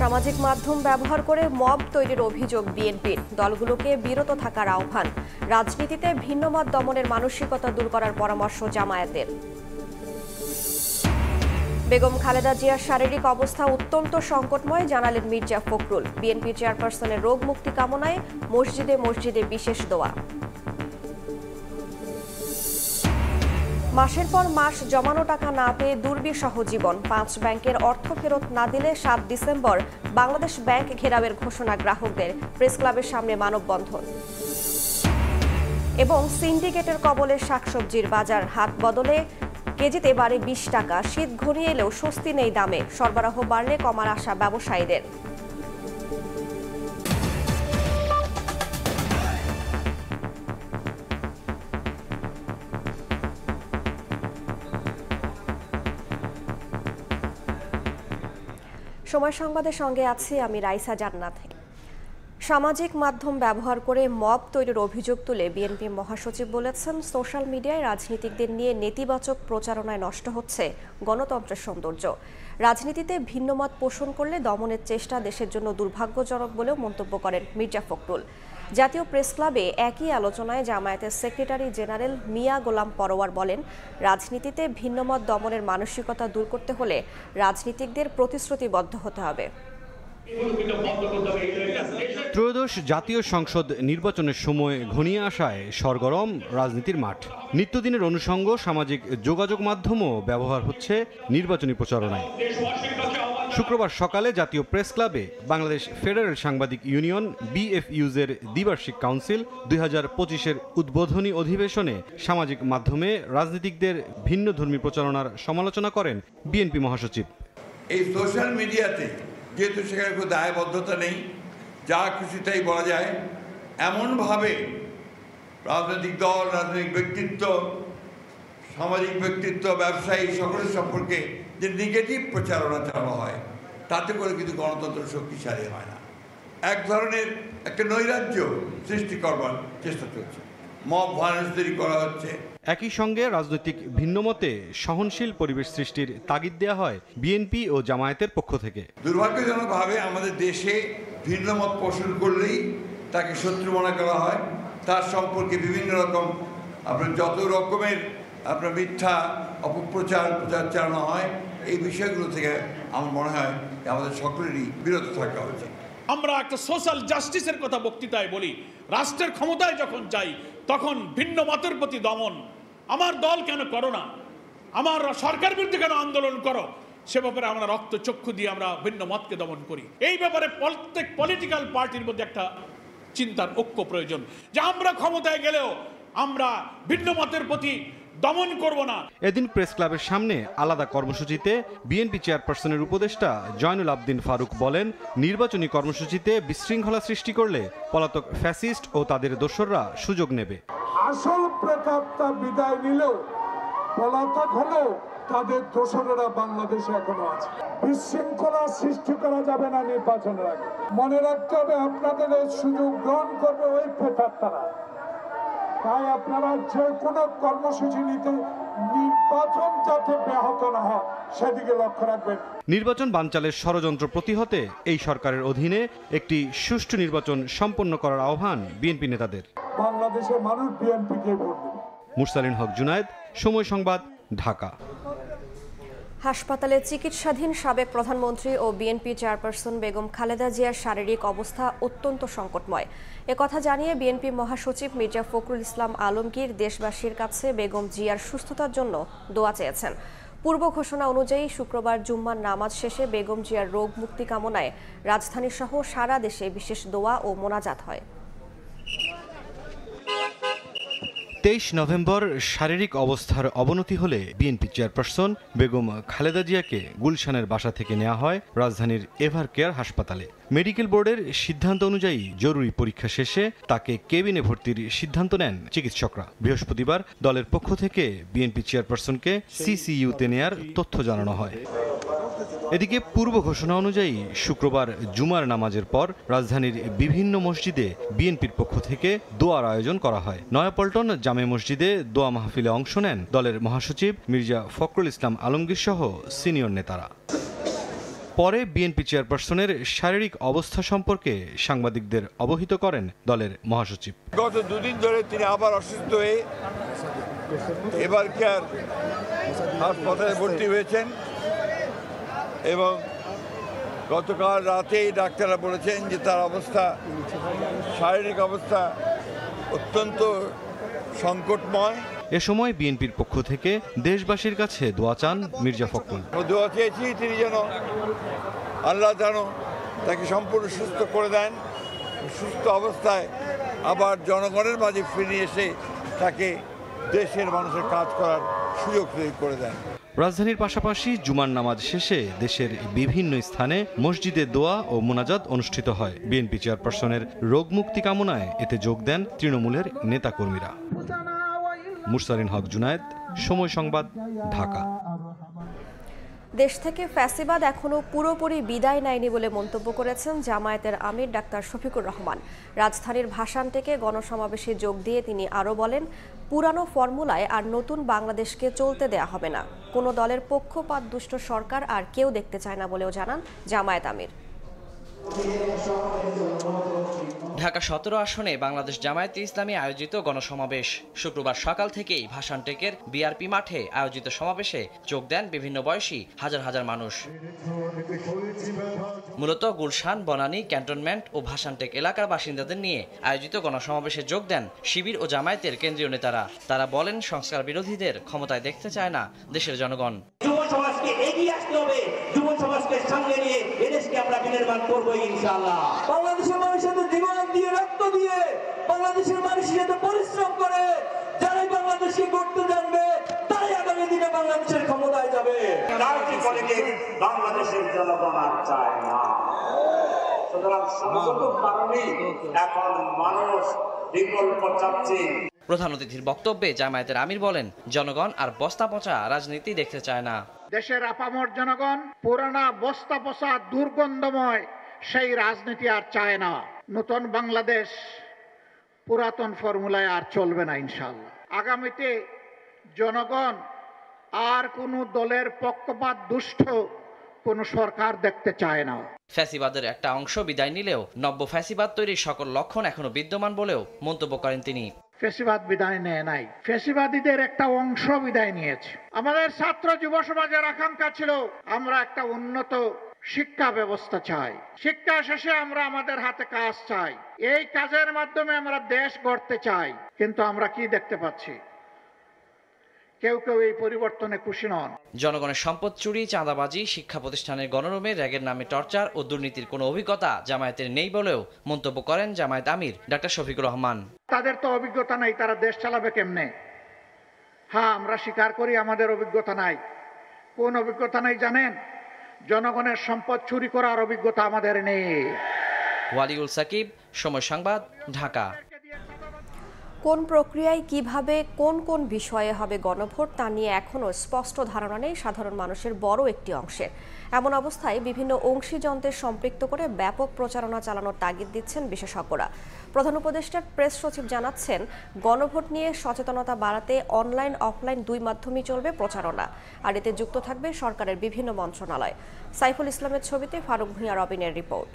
সামাজিক মাধ্যম ব্যবহার করে মব তৈরির অভিযোগ বিএনপির, দলগুলোকে বিরত থাকার আহ্বান। রাজনীতিতে ভিন্নমত দমনের মানসিকতা দূর করার পরামর্শ জামায়াতের। বেগম খালেদা জিয়ার শারীরিক অবস্থা অত্যন্ত সংকটময় জানালেন মির্জা ফখরুল। বিএনপি চেয়ারপারসনের রোগ মুক্তি কামনায় মসজিদে মসজিদে বিশেষ দোয়া। মাসের পর মাস জমানো টাকা না পেয়ে দুর্বিষহ জীবন। 5 ব্যাংকের অর্থ ফেরত না দিলে 7 ডিসেম্বর বাংলাদেশ ব্যাংক ঘেরাওয়ের ঘোষণা গ্রাহকদের। প্রেস ক্লাবের সামনে মানববন্ধন। এবং সিন্ডিকেটের কবলে শাকসবজির বাজার, হাত বদলে কেজিতে বাড়ে 20 টাকা। শীত ঘনিয়ে এলেও স্বস্তি নেই দামে, সরবরাহ বাড়লে কমার আশা ব্যবসায়ীদের। সময় সংবাদের সঙ্গে আছি আমি রাইসা জান্নাত। সামাজিক মাধ্যম ব্যবহার করে মব তৈরির অভিযোগ তুলে বিএনপি মহাসচিব বলেছেন, সোশ্যাল মিডিয়ায় রাজনীতিকদের নিয়ে নেতিবাচক প্রচারণায় নষ্ট হচ্ছে গণতন্ত্রের সৌন্দর্য। রাজনীতিতে ভিন্নমত পোষণ করলে দমনের চেষ্টা দেশের জন্য দুর্ভাগ্যজনক বলেও মন্তব্য করেন মির্জা ফখরুল। জাতীয় প্রেস ক্লাবে একই আলোচনায় জামায়াতের সেক্রেটারি জেনারেল মিয়া গোলাম পরোয়ার বলেন, রাজনীতিতে ভিন্নমত দমনের মানসিকতা দূর করতে হলে রাজনীতিকদের প্রতিশ্রুতিবদ্ধ হতে হবে। ত্রয়োদশ জাতীয় সংসদ নির্বাচনের সময় ঘনিয়ে আসায় সরগরম রাজনীতির মাঠ। নিত্যদিনের অনুষঙ্গ সামাজিক যোগাযোগ মাধ্যমও ব্যবহার হচ্ছে নির্বাচনী প্রচারণায়। শুক্রবার সকালে জাতীয় প্রেস ক্লাবে বাংলাদেশ ফেডারেল সাংবাদিক ইউনিয়ন বিএফইউজের দ্বিবার্ষিক কাউন্সিল 2025-এর উদ্বোধনী অধিবেশনে সামাজিক মাধ্যমে রাজনীতিকদের ভিন্নধর্মী প্রচারণার সমালোচনা করেন বিএনপি মহাসচিব। এই সোশ্যাল মিডিয়াতে যেহেতু সেখানে কোনো দায়বদ্ধতা নেই, যা খুশি তাই বলা যায়, এমনভাবে রাজনৈতিক দল, রাজনৈতিক ব্যক্তিত্ব, সামাজিক ব্যক্তিত্ব, ব্যবসায়ী সকলের সম্পর্কে যে নেগেটিভ প্রচারণা চালানো হয়, তাতে করে কিন্তু গণতন্ত্র শক্তিশালী হয় না। এক ধরনের একটা নৈরাজ্য সৃষ্টি করবার চেষ্টা চলছে, মব ভায়োলেন্স তৈরি করা হচ্ছে। একই সঙ্গে রাজনৈতিক ভিন্নমতে সহনশীল পরিবেশ সৃষ্টির তাগিদ দেওয়া হয় বিএনপি ও জামায়াতের পক্ষ থেকে। দুর্ভাগ্যজনকভাবে আমাদের দেশে ভিন্নমত পোষণ করলেই তাকে শত্রু মনে করা হয়, তার সম্পর্কে বিভিন্ন রকম যত রকমের মিথ্যা অপপ্রচার চালানো হয়। এই বিষয়গুলো থেকে আমার মনে হয় আমাদের সকলেরই বিরত থাকা উচিত। আমরা একটা সোশ্যাল জাস্টিসের কথা বক্তৃতায় বলি, রাষ্ট্রের ক্ষমতায় যখন যাই তখন ভিন্ন মতের প্রতি দমন। আমার দল কেন করো না, আমার সরকার বিরুদ্ধে কেন আন্দোলন করো, সে ব্যাপারে আমরা রক্ত চক্ষু দিয়ে আমরা ভিন্ন মতকে দমন করি। এই ব্যাপারে প্রত্যেক পলিটিক্যাল পার্টির মধ্যে একটা চিন্তার ঐক্য প্রয়োজন, যে আমরা ক্ষমতায় গেলেও আমরা ভিন্ন মতের প্রতি দমন করব না। এদিন প্রেস ক্লাবের সামনে আলাদা কর্মসূচিতে বিএনপি চেয়ারপারসনের উপদেষ্টা জয়নুল আবদিন ফারুক বলেন, নির্বাচনী কর্মসূচিতে বিশৃঙ্খলা সৃষ্টি করলে পলাতক ফ্যাসিস্ট ও তাদের দোসররা সুযোগ নেবে। আসল প্রেতাত্মা বিদায় নিলেও পলাতক হলেও তাদের দোসররা বাংলাদেশে এখনো আছে। বিশৃঙ্খলা সৃষ্টি করা যাবে না নির্বাচনের আগে। মনে রাখতে হবে, আপনাদের এই সুযোগ গ্রহণ করবে ওই প্রেতাত্মারা। তাই আপনারা যে কোনো কর্মসূচি নিতে নির্বাচন যাতে ব্যাহত না হয় সেদিকে লক্ষ্য রাখবেন। নির্বাচন বানচালের ষড়যন্ত্র প্রতিহতে এই সরকারের অধীনে একটি সুষ্ঠু নির্বাচন সম্পন্ন করার আহ্বান বিএনপি নেতাদের। বাংলাদেশের মানুষ বিএনপিকে ভোট দেবে। মুরসালিন হক জুনায়েদ, সময় সংবাদ, ঢাকা। হাসপাতালে চিকিৎসাধীন সাবেক প্রধানমন্ত্রী ও বিএনপি চেয়ারপারসন বেগম খালেদা জিয়ার শারীরিক অবস্থা অত্যন্ত সংকটময়। একথা জানিয়ে বিএনপি মহাসচিব মির্জা ফখরুল ইসলাম আলমগীর দেশবাসীর কাছে বেগম জিয়ার সুস্থতার জন্য দোয়া চেয়েছেন। পূর্ব ঘোষণা অনুযায়ী শুক্রবার জুম্মার নামাজ শেষে বেগম জিয়ার রোগ মুক্তি কামনায় রাজধানীসহ সারা দেশে বিশেষ দোয়া ও মোনাজাত হয়। 23 নভেম্বর শারীরিক অবস্থার অবনতি হলে বিএনপি চেয়ারপারসন বেগম খালেদা জিয়াকে গুলশানের বাসা থেকে নেওয়া হয় রাজধানীর এভার কেয়ার হাসপাতালে। মেডিকেল বোর্ডের সিদ্ধান্ত অনুযায়ী জরুরি পরীক্ষা শেষে তাকে কেবিনে ভর্তির সিদ্ধান্ত নেন চিকিৎসকরা। বৃহস্পতিবার দলের পক্ষ থেকে বিএনপি চেয়ারপারসনকে সিসিইউতে নেয়ার তথ্য জানানো হয়। এদিকে পূর্ব ঘোষণা অনুযায়ী শুক্রবার জুমার নামাজের পর রাজধানীর বিভিন্ন মসজিদে বিএনপির পক্ষ থেকে দোয়ার আয়োজন করা হয়। নয়াপল্টন জামে মসজিদে দোয়া মাহফিলে অংশ নেন দলের মহাসচিব মির্জা ফখরুল ইসলাম আলমগীর সহ সিনিয়র নেতারা। পরে বিএনপি চেয়ারপারসনের শারীরিক অবস্থা সম্পর্কে সাংবাদিকদের অবহিত করেন দলের মহাসচিব। গত দুদিন ধরে তিনি আবার অসুস্থ হয়ে এবার কেয়ার হাসপাতালে ভর্তি হয়েছেন এবং গতকাল রাতেই ডাক্তাররা বলেছেন যে তার অবস্থা, শারীরিক অবস্থা অত্যন্ত সংকটময়। এ সময় বিএনপির পক্ষ থেকে দেশবাসীর কাছে দোয়া চান মির্জা ফখরুল। দোয়া চেয়েছি তিনি যেন আল্লাহ যেন তাকে সম্পূর্ণ সুস্থ করে দেন, সুস্থ অবস্থায় আবার জনগণের মাঝে ফিরে এসে তাকে দেশের মানুষের কাজ করার সুযোগ তৈরি করে দেন। রাজধানীর পাশাপাশি জুমার নামাজ শেষে দেশের বিভিন্ন স্থানে মসজিদে দোয়া ও মোনাজাত অনুষ্ঠিত হয়। বিএনপি চেয়ারপারসনের রোগ মুক্তি কামনায় এতে যোগ দেন তৃণমূলের নেতাকর্মীরা। মুরসালিন হক জুনায়েদ, সময় সংবাদ, ঢাকা। দেশ থেকে ফ্যাসিবাদ এখনো পুরোপুরি বিদায় নেয়নি বলে মন্তব্য করেছেন জামায়াতের আমির ডাক্তার শফিকুর রহমান। রাজধানীর ভাসানটেকে গণসমাবেশে যোগ দিয়ে তিনি আরও বলেন, পুরানো ফর্মুলায় আর নতুন বাংলাদেশকে চলতে দেয়া হবে না। কোনো দলের পক্ষপাত দুষ্ট সরকার আর কেউ দেখতে চায় না বলেও জানান জামায়াত আমির। ঢাকা ১৭ আসনে বাংলাদেশ জামায়াতে ইসলামী আয়োজিত গণসমাবেশ। শুক্রবার সকাল থেকেই ভাসানটেকের বিআরপি মাঠে আয়োজিত সমাবেশে যোগ দেন বিভিন্ন বয়সী হাজার হাজার মানুষ। মূলত গুলশান, বনানী, ক্যান্টনমেন্ট ও ভাসানটেক এলাকার বাসিন্দাদের নিয়ে আয়োজিত গণসমাবেশে যোগ দেন শিবির ও জামায়াতের কেন্দ্রীয় নেতারা। তারা বলেন, সংস্কার বিরোধীদের ক্ষমতায় দেখতে চায় না দেশের জনগণ। যুব সমাজকে এগিয়ে আসতে হবে, যুব সমাজকে সঙ্গে নিয়ে এদেশকে আমরা বিনির্মাণ করবো ইনশাআল্লাহ। বাংলাদেশের মানুষের জীবন দিয়ে, রক্ত দিয়ে, বাংলাদেশের মানুষের সাথে পরিশ্রম করে যারাই বাংলাদেশকে করতে জানবে তারাই আগামী দিনে বাংলাদেশের ক্ষমতায় যাবে। রাজনীতি করে বাংলাদেশের জনগণ আর চায় না। সুতরাং সংকট কারণে এখন মানুষ বিকল্প চাচ্ছে। প্রধান অতিথির বক্তব্যে জামায়াতের আমির বলেন, জনগণ আর বস্তা পচা রাজনীতি দেখতে চায় না। দেশের আপামর জনগণ পুরানা বস্তা পচা দুর্গন্ধময় সেই রাজনীতি আর চায় না। নতুন বাংলাদেশ পুরাতন ফর্মুলায় আর চলবে না ইনশাআল্লাহ। আগামীতে জনগণ আর কোনো দলের পক্ষপাত দুষ্ট কোনো সরকার দেখতে চায় না। ফ্যাসিবাদের একটা অংশ বিদায় নিলেও নব্য ফ্যাসিবাদ তৈরির সকল লক্ষণ এখনো বিদ্যমান বলেও মন্তব্য করেন তিনি। ফ্যাসিবাদ বিদায় নেয় নাই, ফ্যাসিবাদীদের একটা অংশ বিদায় নিয়েছে। আমাদের ছাত্র যুব সমাজের আকাঙ্ক্ষা ছিল আমরা একটা উন্নত শিক্ষা ব্যবস্থা চাই, শিক্ষা শেষে আমরা আমাদের হাতে কাজ চাই, এই কাজের মাধ্যমে আমরা দেশ গড়তে চাই। কিন্তু আমরা কি দেখতে পাচ্ছি, কেউ কেউ এই পরিবর্তনে খুশি নন। জনগণের সম্পদ চুরি, চাঁদাবাজি, শিক্ষা প্রতিষ্ঠানের গণরুমে র্যাগের নামে টর্চার ও দুর্নীতির কোনো অভিজ্ঞতা জামায়াতের নেই বলেও মন্তব্য করেন জামায়াত আমির ডাক্তার শফিকুর রহমান। তাদের তো অভিজ্ঞতা নাই, তারা দেশ চালাবে কেমনে? হ্যাঁ, আমরা স্বীকার করি আমাদের অভিজ্ঞতা নাই। কোন অভিজ্ঞতা নাই জানেন? জনগণের সম্পদ চুরি করার অভিজ্ঞতা আমাদের নেই। ওয়ালিউল সাকিব, সময় সংবাদ, ঢাকা। কোন প্রক্রিয়ায় কিভাবে কোন কোন বিষয়ে হবে গণভোট তা নিয়ে এখনও স্পষ্ট ধারণা নেই সাধারণ মানুষের বড় একটি অংশের। এমন অবস্থায় বিভিন্ন অংশীজনদের সম্পৃক্ত করে ব্যাপক প্রচারণা চালানোর তাগিদ দিচ্ছেন বিশেষজ্ঞরা। প্রধান উপদেষ্টার প্রেস সচিব জানাচ্ছেন, গণভোট নিয়ে সচেতনতা বাড়াতে অনলাইন অফলাইন দুই মাধ্যমেই চলবে প্রচারণা, আর এতে যুক্ত থাকবে সরকারের বিভিন্ন মন্ত্রণালয়। সাইফুল ইসলামের ছবিতে ফারুক ভূঁইয়া রবিনের রিপোর্ট।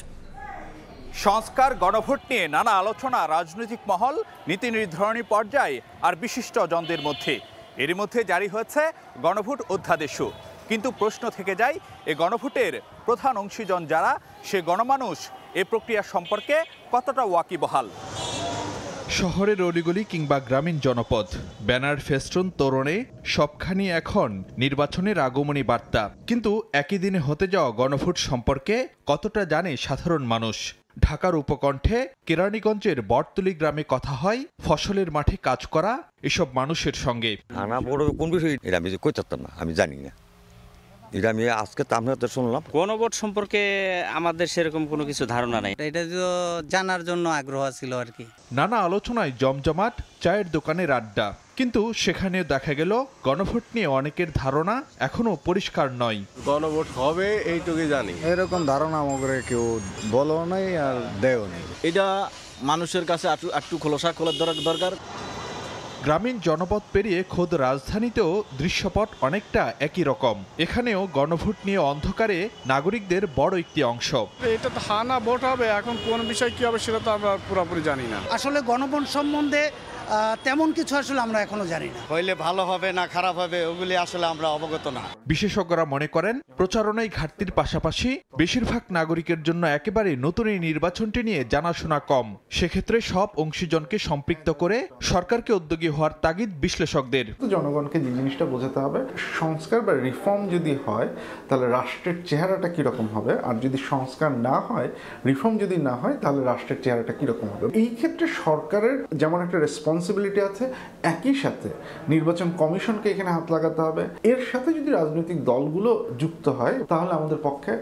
সংস্কার গণভোট নিয়ে নানা আলোচনা রাজনৈতিক মহল, নীতি নির্ধারণী পর্যায়ে আর বিশিষ্ট জনদের মধ্যে। এরই মধ্যে জারি হয়েছে গণভোট অধ্যাদেশও। কিন্তু প্রশ্ন থেকে যায়, এ গণভোটের প্রধান অংশীজন যারা, সে গণমানুষ এ প্রক্রিয়া সম্পর্কে কতটা ওয়াকিবহাল। শহরের অলিগলি কিংবা গ্রামীণ জনপদ, ব্যানার, ফেস্টুন, তোরণে সবখানি এখন নির্বাচনের আগমনী বার্তা। কিন্তু একই দিনে হতে যাওয়া গণভোট সম্পর্কে কতটা জানে সাধারণ মানুষ? ঢাকার উপকণ্ঠে কেরানীগঞ্জের বটতলী গ্রামে কথা হয় ফসলের মাঠে কাজ করা এসব মানুষের সঙ্গে। কোন বিষয় এটা আমি কই চাচ্তাম না, আমি জানি না। এটা আমি আজকে আপনাদের শুনলাম। গণভোট সম্পর্কে আমাদের সেরকম কোনো কিছু ধারণা নাই, এটা তো জানার জন্য আগ্রহ ছিল আর কি। নানা আলোচনায় জমজমাট, চায়ের দোকানের আড্ডা, কিন্তু সেখানেও দেখা গেল গণভোট নিয়ে অনেকের ধারণা এখনো পরিষ্কার নয়। গণভোট হবে এইটুকুই জানি, এরকম ধারণা আমাদের কেউ বলো নাই আর দেও নেই। এটা মানুষের কাছে একটু খোলসা খোলার দরকার। গ্রামীণ জনপদ পেরিয়ে খোদ রাজধানীতেও দৃশ্যপট অনেকটা একই রকম। এখানেও গণভোট নিয়ে অন্ধকারে নাগরিকদের বড় একটি অংশ। এটা তো হা না ভোট হবে, এখন কোন বিষয় কি হবে সেটা তো আমরা পুরোপুরি জানি না। আসলে গণভোট সম্বন্ধে তেমন কিছু আসলে আমরা এখনো জানি না। হইলে ভালো হবে না খারাপ হবে ওগুলি আসলে আমরা অবগত না। বিশেষজ্ঞরা মনে করেন প্রচারণায় ঘাটতির পাশাপাশি বেশিরভাগ নাগরিকের জন্য একেবারে নতুন এই নির্বাচনটি নিয়ে জানাশোনা কম। সেক্ষেত্রে সব অংশীজনকে সম্পৃক্ত করে সরকারকে উদ্যোগী হওয়ার তাগিদ বিশ্লেষকদের। জনগণকে যে জিনিসটা বোঝাতে হবে, সংস্কার বা রিফর্ম যদি হয় তাহলে রাষ্ট্রের চেহারাটা কিরকম হবে, আর যদি সংস্কার না হয়, রিফর্ম যদি না হয়, তাহলে রাষ্ট্রের চেহারাটা কিরকম হবে। এই ক্ষেত্রে সরকারের যেমন একটা রেসপন্সিবিলিটি আছে, একই সাথে নির্বাচন কমিশনকে এখানে হাত লাগাতে হবে। এর সাথে যদি রাজনৈতিক দলগুলো যুক্ত হয় তাহলে আমাদের পক্ষে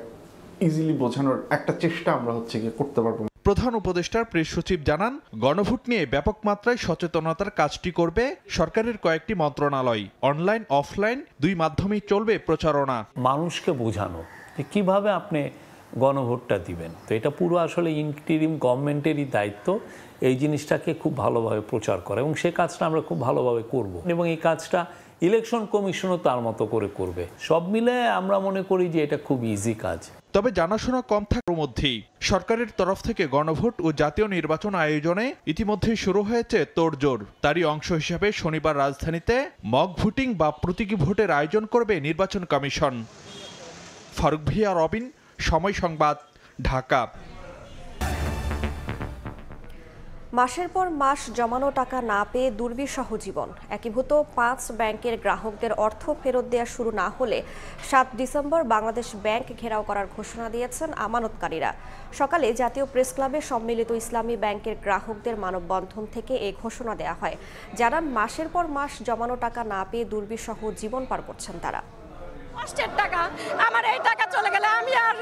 ইজিলি বোঝানোর একটা চেষ্টা আমরা করতে পারবো। প্রধান উপদেষ্টার প্রেস সচিব জানান, গণভোট নিয়ে ব্যাপক মাত্রায় সচেতনতার কাজটি করবে সরকারের কয়েকটি মন্ত্রণালয়। অনলাইন অফলাইন দুই মাধ্যমেই চলবে প্রচারণা। মানুষকে বোঝানো যে কিভাবে আপনি গণভোটটা দিবেন, তো এটা পুরো আসলে ইন্টারিম গভর্নমেন্টেরই দায়িত্ব এই জিনিসটাকে খুব ভালোভাবে প্রচার করা, এবং সে কাজটা আমরা খুব ভালোভাবে করব, এবং এই কাজটা ইলেকশন কমিশনও তার মতো করে করবে। সব মিলে আমরা মনে করি যে এটা খুব ইজি কাজ। তবে জানাশোনা কম থাকার মধ্যেই সরকারের তরফ থেকে গণভোট ও জাতীয় নির্বাচন আয়োজনে ইতিমধ্যেই শুরু হয়েছে তোড়জোড়। তারই অংশ হিসেবে শনিবার রাজধানীতে মক ভোটিং বা প্রতীকী ভোটের আয়োজন করবে নির্বাচন কমিশন। ফারুক ভিয়া, রবিন, সময় সংবাদ, ঢাকা। মাসের পর মাস জমানো টাকা না পেয়ে দুর্বিষহ জীবন। একীভূত 5 ব্যাংকের গ্রাহকদের অর্থ ফেরত দেওয়া শুরু না হলে 7 ডিসেম্বর বাংলাদেশ ব্যাংক ঘেরাও করার ঘোষণা দিয়েছেন আমানতকারীরা। সকালে জাতীয় প্রেস ক্লাবে সম্মিলিত ইসলামী ব্যাংকের গ্রাহকদের মানববন্ধন থেকে এই ঘোষণা দেওয়া হয়। জানান, মাসের পর মাস জমানো টাকা না পেয়ে দুর্বিষহ জীবন পার করছেন তারা। কষ্টের টাকা, আমার এই টাকা চলে গেলে আমি আর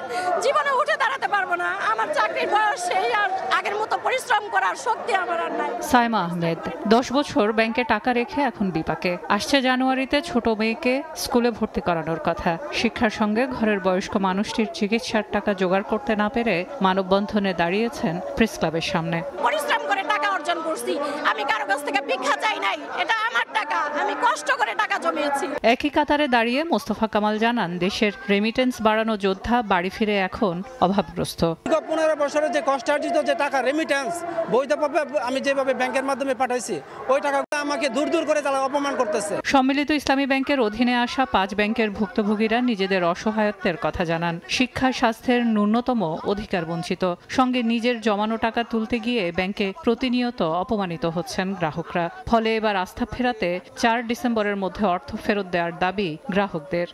জীবনে উঠে দাঁড়াতে পারবো না। আমার চাকরির বয়স সেই, আর আগের মতো পরিশ্রম করার শক্তি আমার আর নাই। সাইমা আহমেদ 10 বছর ব্যাংকে টাকা রেখে এখন বিপাকে। আসছে জানুয়ারিতে ছোট মেয়েকে স্কুলে ভর্তি করানোর কথা। শিক্ষার সঙ্গে ঘরের বয়স্ক মানুষটির চিকিৎসার টাকা জোগাড় করতে না পেরে মানববন্ধনে দাঁড়িয়েছেন প্রেস ক্লাবের সামনে। পরিশ্রম করে টাকা অর্জন করছি, আমি কারো কাছ থেকে ভিক্ষা চাই নাই, এটা আমার টাকা, আমি কষ্ট করে টাকা জমিয়েছি। একই কাতারে দাঁড়িয়ে মোস্তফা কামাল জানান, দেশের রেমিটেন্স বাড়ানো যোদ্ধা বাড়ি ফিরে এখন অভাবগ্রস্ত। 15 বছরের যে কষ্টার্জিত যে টাকা রেমিটেন্স বৈধভাবে আমি যেভাবে ব্যাংকের মাধ্যমে পাঠাইছি, ওই টাকাগুলো আমাকে দূর দূর করে তারা অপমান করতেছে। সম্মিলিত ইসলামী ব্যাংকের অধীনে আসা 5 ব্যাংকের ভুক্তভোগীরা নিজেদের অসহায়ত্বের কথা জানান। শিক্ষা, স্বাস্থ্যের ন্যূনতম অধিকার বঞ্চিত, সঙ্গে নিজের জমানো টাকা তুলতে গিয়ে ব্যাংকে প্রতিনিয়ত অপমানিত হচ্ছেন গ্রাহকরা। ফলে এবার আস্থা ফেরাতে 4 ডিসেম্বরের মধ্যে অর্থ ফেরত দেওয়ার দাবি গ্রাহকদের।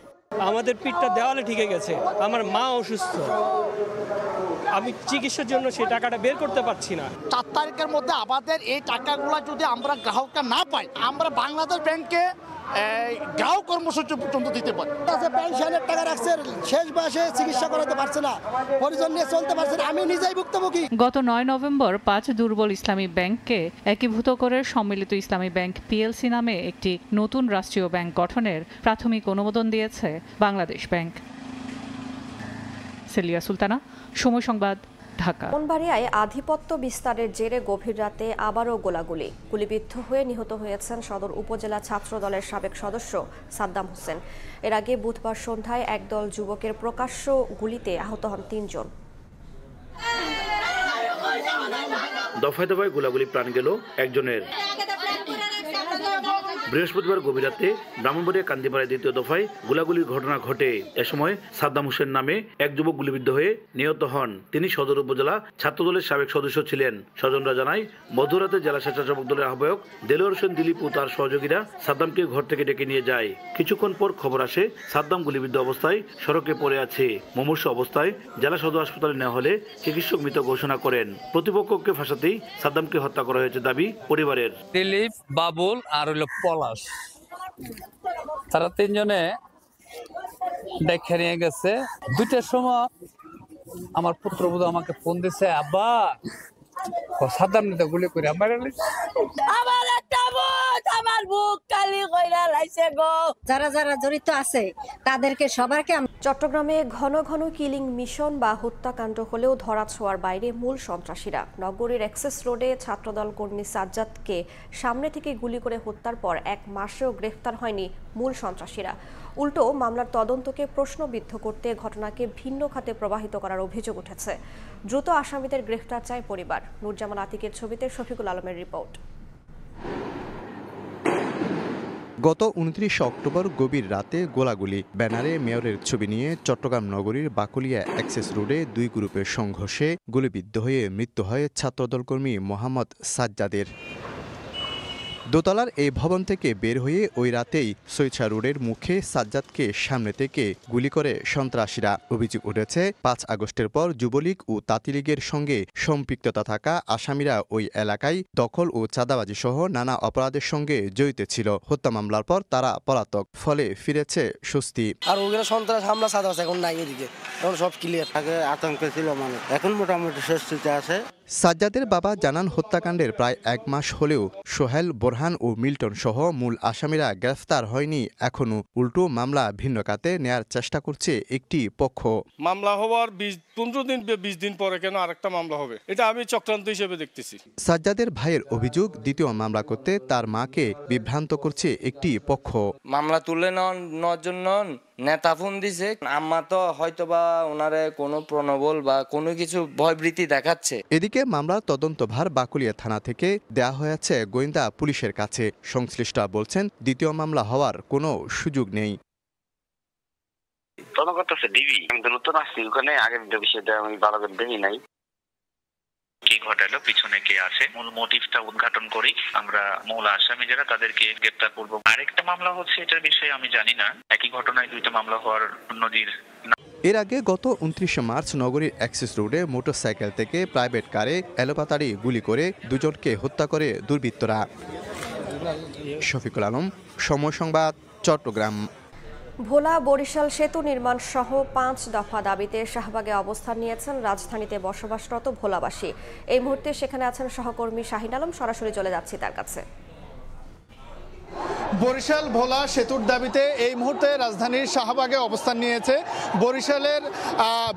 আমাদের পিঠটা দেওয়ালে ঠেকে গেছে, আমার মা অসুস্থ, আমি চিকিৎসার জন্য সেই টাকাটা বের করতে পারছি না। 4 তারিখের মধ্যে আমাদের এই টাকাগুলো যদি আমরা গ্রাহকরা না পাই, আমরা বাংলাদেশ ব্যাংকে গ্রাহক কর্মসূচি পর্যন্ত দিতে পারি। পেনশনের টাকা রাখছে, শেষ বয়সে চিকিৎসা করাতে পারছে না, পরিজন নিয়ে চলতে পারছে না, আমি নিজেই ভুক্তভোগী। গত 9 নভেম্বর 5 দুর্বল ইসলামী ব্যাংককে একীভূত করে সম্মিলিত ইসলামী ব্যাংক পিএলসি নামে একটি নতুন রাষ্ট্রীয় ব্যাংক গঠনের প্রাথমিক অনুমোদন দিয়েছে বাংলাদেশ ব্যাংক। সেলিয়া সুলতানা, সময় সংবাদ, ঢাকা। ব্রাহ্মণবাড়িয়ায় আধিপত্য বিস্তারের জেরে গভীর রাতে আবারও গোলাগুলি। গুলিবিদ্ধ হয়ে নিহত হয়েছেন সদর উপজেলা ছাত্র দলের সাবেক সদস্য সাদ্দাম হোসেন। এর আগে বুধবার সন্ধ্যায় একদল যুবকের প্রকাশ্য গুলিতে আহত হন 3 জন। দফায় দফায় গোলাগুলি প্রাণ গেল একজনের। বৃহস্পতিবার গভীর রাতে ব্রাহ্মণবাড়িয়া কান্দিপাড়ায় দ্বিতীয় দফায় গোলাগুলির ঘটনা ঘটে। এ সময় সাদ্দাম হোসেন নামে এক যুবক গুলিবিদ্ধ হয়ে নিহত হন। তিনি সদর উপজেলা ছাত্রদলের সাবেক সদস্য ছিলেন। স্বজনরা জানায়, মধ্যরাতে জেলা স্বেচ্ছাসেবক দলের আহ্বায়ক দেলোয়ার হোসেন দিলীপ ও তার সহযোগীরা সাদ্দামকে ঘর থেকে ডেকে নিয়ে যায়। কিছুক্ষণ পর খবর আসে সাদ্দাম গুলিবিদ্ধ অবস্থায় সড়কে পড়ে আছে। মুমূর্ষু অবস্থায় জেলা সদর হাসপাতালে নেওয়া হলে চিকিৎসক মৃত ঘোষণা করেন। প্রতিপক্ষকে ফাঁসাতেই সাদ্দামকে হত্যা করা হয়েছে দাবি পরিবারের। দিলীপ, বাবুল আর হইল পলাশ, তারা 3 জনে দেখে নিয়ে গেছে। 2টার সময় আমার পুত্রবধূ আমাকে ফোন দিছে, আব্বা সাদ্দাম নিতে গুলি করে আমার একটা বুক, আমার বুক কালি কইরা লাইছে গো। যারা যারা জড়িত আছে তাদেরকে সবাইকে চট্টগ্রামে ঘন ঘন কিলিং মিশন বা হত্যাকাণ্ড হলেও ধরাছোঁয়ার বাইরে মূল সন্ত্রাসীরা। নগরীর অ্যাক্সেস রোডে ছাত্রদল কর্মী সাজ্জাদকে সামনে থেকে গুলি করে হত্যার পর 1 মাসেও গ্রেফতার হয়নি মূল সন্ত্রাসীরা। উল্টো মামলার তদন্তকে প্রশ্নবিদ্ধ করতে ঘটনাকে ভিন্ন খাতে প্রবাহিত করার অভিযোগ উঠেছে। দ্রুত আসামিদের গ্রেফতার চায় পরিবার। নুরজামান আতিকের ছবিতে শফিকুল আলমের রিপোর্ট। গত 29 অক্টোবর গভীর রাতে গোলাগুলি, ব্যানারে মেয়রের ছবি নিয়ে চট্টগ্রাম নগরীর বাকলিয়া অ্যাক্সেস রোডে 2 গ্রুপের সংঘর্ষে গুলিবিদ্ধ হয়ে মৃত্যু হয় ছাত্রদল কর্মী মোহাম্মদ সাজ্জাদের। দোতলার এই ভবন থেকে বের হয়ে ওই রাতেই সৈয়দশাহ রোডের মুখে সাজ্জাদকে সামনে থেকে গুলি করে সন্ত্রাসীরা। অভিযোগ উঠেছে 5 আগস্টের পর যুবলীগ ও তাঁতিলীগের সঙ্গে সম্পৃক্ততা থাকা আসামিরা ওই এলাকায় দখল ও চাঁদাবাজি সহ নানা অপরাধের সঙ্গে জড়িত ছিল। হত্যা মামলার পর তারা পলাতক, ফলে ফিরেছে স্বস্তি। আর ওইগুলো সন্ত্রাস হামলা চাঁদাবাজ এখন নাই, এদিকে এখন সব ক্লিয়ার। আগে আতঙ্কে ছিল মানুষ, এখন মোটামুটি স্বস্তিতে আছে। সাজ্জাদের বাবা জানান, হত্যাকাণ্ডের প্রায় 1 মাস হলেও সোহেল, বোরহান ও মিল্টন সহ মূল আসামিরা গ্রেফতার হয়নি এখনো। উল্টো মামলা ভিন্ন খাতে নেয়ার চেষ্টা করছে একটি পক্ষ। মামলা হওয়ার 20 দিন পরে কেন আরেকটা মামলা হবে, এটা আমি চক্রান্ত হিসেবে দেখতেছি। সাজ্জাদের ভাইয়ের অভিযোগ, দ্বিতীয় মামলা করতে তার মাকে বিভ্রান্ত করছে একটি পক্ষ। মামলা তুলে নেওয়ার জন্য নেতা ফোন দিছে, আম্মা তো হয়তোবা ওনারে কোনো প্রণবল বা কোনো কিছু ভয়ভীতি দেখাচ্ছে। এদিকে মামলার তদন্তভার বাকলিয়া থানা থেকে দেয়া হয়েছে গোয়েন্দা পুলিশের কাছে। সংশ্লিষ্টরা বলছেন, দ্বিতীয় মামলা হওয়ার কোনো সুযোগ নেই। তদন্ত করতেছে ডিবি, আমি তো নতুন আসছি ওখানে, আগের বিষয়টা আমি ভালো করে দেখি নাই। কি ঘটালো, পিছনে কে আছে, মূল মোটিভটা উদ্ঘাটন করি আমরা মূল আসামি যারা তাদেরকে গ্রেফতার করব। আরেকটা মামলা হচ্ছে, এটার বিষয়ে আমি জানি না। একই ঘটনায় 2টা মামলা হওয়ার নজির। এর আগে গত 29 মার্চ নগরীর অ্যাক্সেস রোডে মোটরসাইকেল থেকে প্রাইভেট কারে এলোপাতাড়ি গুলি করে 2 জনকে হত্যা করে দুর্বৃত্তরা। শফিকুল আলম, সময় সংবাদ, চট্টগ্রাম। ভোলা বরিশাল সেতু নির্মাণ সহ 5 দফা দাবিতে শাহবাগে অবস্থান নিয়েছেন রাজধানীতে বসবাসরত ভোলাবাসী। এই মুহূর্তে সেখানে আছেন সহকর্মী শাহিন আলম, সরাসরি চলে যাচ্ছি তার কাছে। বরিশাল ভোলা সেতুর দাবিতে এই মুহূর্তে রাজধানীর শাহবাগে অবস্থান নিয়েছে বরিশালের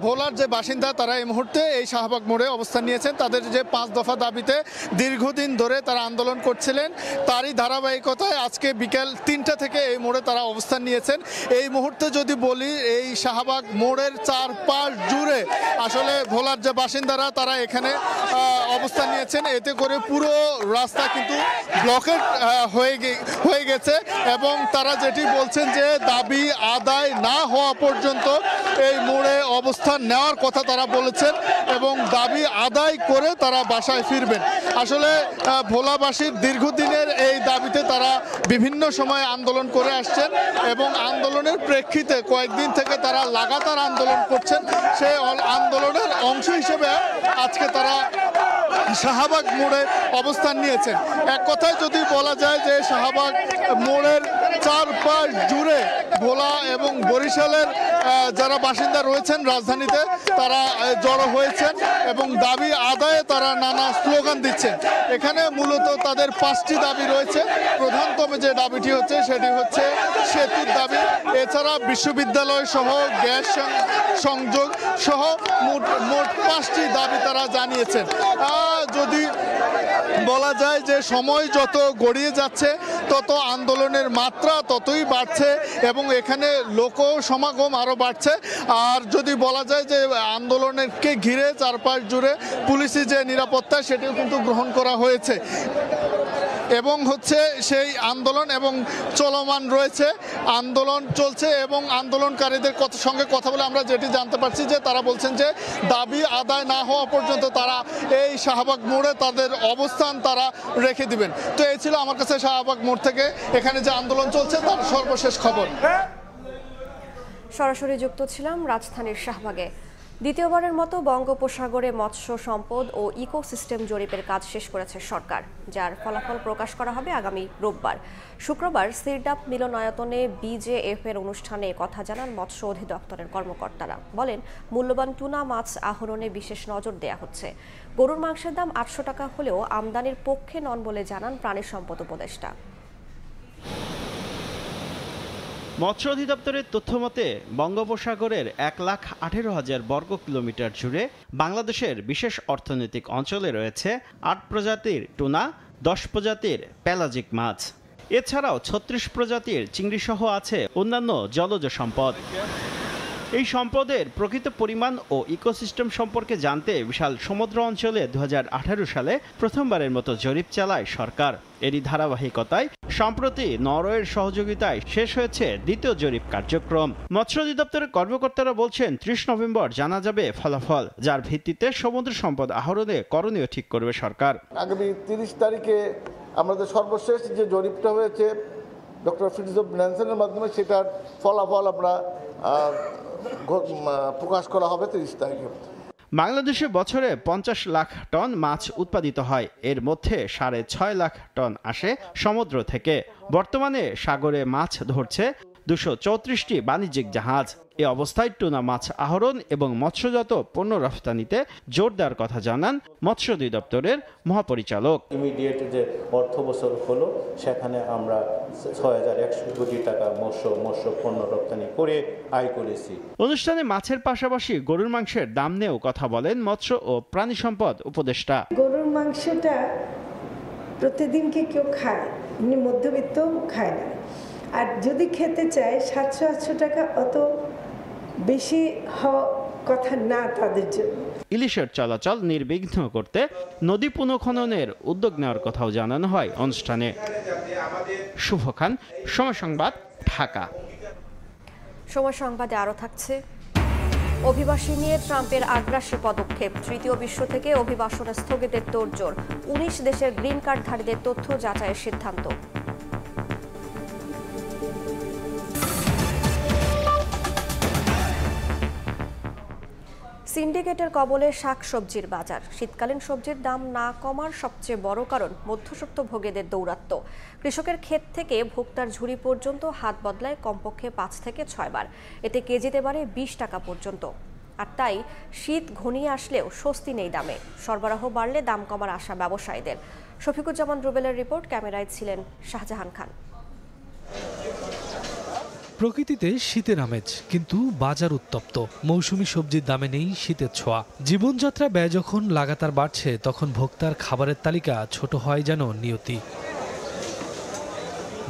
ভোলার যে বাসিন্দা, তারা এই মুহূর্তে এই শাহবাগ মোড়ে অবস্থান নিয়েছেন। তাদের যে 5 দফা দাবিতে দীর্ঘদিন ধরে তারা আন্দোলন করছিলেন, তারই ধারাবাহিকতায় আজকে বিকেল 3টা থেকে এই মোড়ে তারা অবস্থান নিয়েছেন। এই মুহূর্তে যদি বলি, এই শাহবাগ মোড়ের 4 জুড়ে আসলে ভোলার যে বাসিন্দারা তারা এখানে অবস্থান নিয়েছেন। এতে করে পুরো রাস্তা কিন্তু ব্লকেট হয়ে গেছে এবং তারা যেটি বলছেন যে দাবি আদায় না হওয়া পর্যন্ত এই মোড়ে অবস্থান নেওয়ার কথা তারা বলেছেন এবং দাবি আদায় করে তারা বাসায় ফিরবেন। আসলে ভোলাবাসীর দীর্ঘদিনের এই দাবিতে তারা বিভিন্ন সময় আন্দোলন করে আসছেন এবং আন্দোলনের প্রেক্ষিতে কয়েকদিন থেকে তারা লাগাতার আন্দোলন করছেন। সেই আন্দোলনের অংশ হিসেবে আজকে তারা শাহবাগ মোড়ে অবস্থান নিয়েছেন। এক কথায় যদি বলা যায় যে শাহবাগ মোড়ের 4 জুড়ে ভোলা এবং বরিশালের যারা বাসিন্দা রয়েছেন রাজধানীতে, তারা জড়ো হয়েছেন এবং দাবি আদায়ে তারা নানা স্লোগান দিচ্ছেন। এখানে মূলত তাদের 5টি দাবি রয়েছে। প্রধানতম যে দাবিটি হচ্ছে সেটি হচ্ছে সেতুর দাবি, এছাড়া বিশ্ববিদ্যালয় সহ গ্যাস সংযোগ সহ মোট 5টি দাবি তারা জানিয়েছেন। যদি বলা যায় যে সময় যত গড়িয়ে যাচ্ছে তত আন্দোলনের মাত্রা ততই বাড়ছে এবং এখানে লোক সমাগম আরও বাড়ছে। আর যদি বলা যায় যে আন্দোলনকে ঘিরে 4 জুড়ে পুলিশি যে নিরাপত্তা সেটিও কিন্তু গ্রহণ করা হয়েছে এবং হচ্ছে সেই আন্দোলন এবং চলমান রয়েছে, আন্দোলন চলছে এবং আন্দোলনকারীদের সঙ্গে কথা বলে আমরা যেটি জানতে পারছি যে তারা বলছেন যে দাবি আদায় না হওয়া পর্যন্ত তারা এই শাহবাগ মোড়ে তাদের অবস্থান তারা রেখে দিবেন। তো এই ছিল আমার কাছে শাহবাগ মোড় থেকে এখানে যে আন্দোলন চলছে তার সর্বশেষ খবর। সরাসরি যুক্ত ছিলাম রাজধানীর শাহবাগে। দ্বিতীয়বারের মতো বঙ্গোপসাগরে মৎস্য সম্পদ ও ইকোসিস্টেম জরিপের কাজ শেষ করেছে সরকার, যার ফলাফল প্রকাশ করা হবে আগামী রোববার। শুক্রবার সিরডাপ মিলনায়তনে বিজেএফ এর অনুষ্ঠানে কথা জানান মৎস্য অধিদপ্তরের কর্মকর্তারা। বলেন, মূল্যবান টুনা মাছ আহরণে বিশেষ নজর দেয়া হচ্ছে। গরুর মাংসের দাম 800 টাকা হলেও আমদানির পক্ষে নন বলে জানান প্রাণী সম্পদ উপদেষ্টা। মৎস্য অধিদপ্তরের তথ্যমতে বঙ্গোপসাগরের 1,18,000 বর্গ কিলোমিটার জুড়ে বাংলাদেশের বিশেষ অর্থনৈতিক অঞ্চলে রয়েছে 8 প্রজাতির টুনা, 10 প্রজাতির পেলাজিক মাছ। এছাড়াও 36 প্রজাতির চিংড়িসহ আছে অন্যান্য জলজ সম্পদ। এই সম্পদের প্রকৃত পরিমাণ ও ইকোসিস্টেম সম্পর্কে জানতে বিশাল সমুদ্র অঞ্চলে 2018 সালে প্রথমবারের মতো জরিপ চালায় সরকার। এরই ধারাবাহিকতায় সম্প্রতি নরওয়ের সহযোগিতায় শেষ হয়েছে দ্বিতীয় জরিপ কার্যক্রম। মৎস্য অধিদপ্তরের কর্মকর্তারা বলছেন 30 নভেম্বর জানা যাবে ফলাফল, যার ভিত্তিতে সমুদ্র সম্পদ আহরণে করণীয় ঠিক করবে সরকার। আগামী 30 তারিখে আমাদের সর্বশেষ যে জরিপটা হয়েছে ডক্টর ফ্রিটজফ ন্যানসেনের মাধ্যমে, সেটার ফলাফল আমরা প্রকাশ করা হবে 30 তারিখে। বাংলাদেশে বছরে 50 লাখ টন মাছ উৎপাদিত হয়, এর মধ্যে 6.5 লাখ টন আসে সমুদ্র থেকে। বর্তমানে সাগরে মাছ ধরছে 234টি বাণিজ্যিক জাহাজ। এ অবস্থায় টুনা মাছ আহরণ এবং মৎস্যজাত পণ্য রফতানিতে জোর দেওয়ার কথা জানান মৎস্য অধিদপ্তরের মহাপরিচালক। ইমিডিয়েট যে অর্থ বছর হলো সেখানে আমরা 6,100 কোটি টাকা মৎস্য পণ্য রপ্তানি করে আয় করেছি। অনুষ্ঠানে মাছের পাশাপাশি গরুর মাংসের দাম নিয়েও কথা বলেন মৎস্য ও প্রাণী সম্পদ উপদেষ্টা। গরুর মাংসটা প্রতিদিন কি কেউ খায়, এমনি মধ্যবিত্ত খায় না। আর যদি খেতে চায় 700-800 টাকা অত বেশি হওয়া কথা না তাদের জন্য। ইলিশের চলাচল নির্বিঘ্ন করতে নদী পুনঃখননের উদ্যোগ নেওয়ার কথাও জানানো হয় অনুষ্ঠানে। শুভ খান, সময় সংবাদ, ঢাকা। সময় সংবাদে আরও থাকছে, অভিবাসী নিয়ে ট্রাম্পের আগ্রাসী পদক্ষেপ, তৃতীয় বিশ্ব থেকে অভিবাসনে স্থগিতের তোড়জোড়, 19 দেশের গ্রিন কার্ডধারীদের তথ্য যাচাইয়ের সিদ্ধান্ত। সিন্ডিকেটের কবলে শাকসবজির বাজার, শীতকালীন সবজির দাম না কমার সবচেয়ে বড় কারণ মধ্যস্বত্বভোগীদের দৌরাত্ম্য। কৃষকের ক্ষেত থেকে ভোক্তার ঝুড়ি পর্যন্ত হাত বদলায় কমপক্ষে 5 থেকে 6 বার, এতে কেজিতে বাড়ে 20 টাকা পর্যন্ত। আর তাই শীত ঘনিয়ে আসলেও স্বস্তি নেই দামে, সরবরাহ বাড়লে দাম কমার আশা ব্যবসায়ীদের। শফিকুজ্জামান রুবেলের রিপোর্ট, ক্যামেরায় ছিলেন শাহজাহান খান। প্রকৃতিতে শীতের আমেজ, কিন্তু বাজার উত্তপ্ত। মৌসুমী সবজির দামে নেই শীতের ছোঁয়া। জীবনযাত্রা ব্যয় যখন লাগাতার বাড়ছে, তখন ভোক্তার খাবারের তালিকা ছোট হয় যেন নিয়তি।